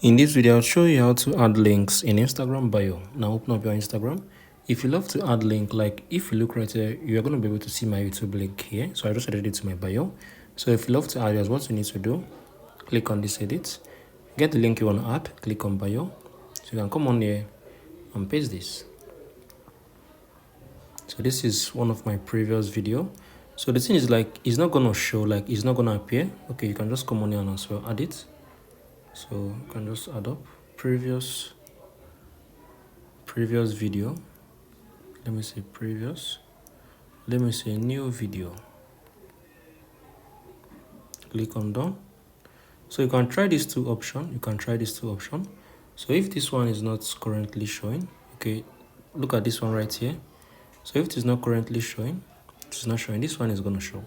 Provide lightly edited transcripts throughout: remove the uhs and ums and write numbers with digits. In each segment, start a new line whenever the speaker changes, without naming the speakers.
In this video, I'll show you how to add links in Instagram bio. Now open up your Instagram. If you love to add link, like if you look right here, you're going to be able to see my YouTube link here. So I just added it to my bio. So if you love to add yours, what you need to do, click on this edit, get the link you want to add, click on bio. So you can come on here and paste this. So this is one of my previous video. So the thing is, like, it's not going to show, like it's not going to appear. Okay, you can just come on here and as well add it. So you can just add up previous video. Let me say previous. Let me say new video. Click on done. So you can try these two options. So if this one is not currently showing, okay, look at this one right here. So if it is not currently showing, this one is going to show.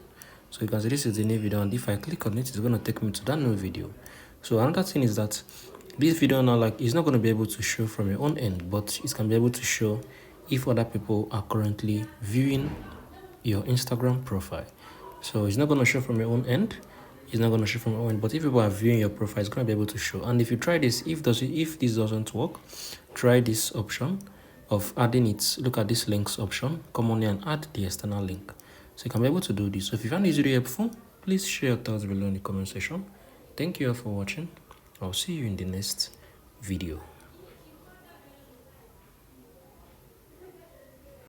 So you can see this is the new video, and if I click on it, it's going to take me to that new video. So another thing is that this video now, like, is not going to be able to show from your own end, but it can be able to show if other people are currently viewing your Instagram profile. So it's not going to show from your own end. But if people are viewing your profile, it's going to be able to show. And if you try this, if this doesn't work, try this option of adding it. Look at this links option. Come on here and add the external link. So you can be able to do this. So if you found this video helpful, please share your thoughts below in the comment section. Thank you all for watching. I'll see you in the next video.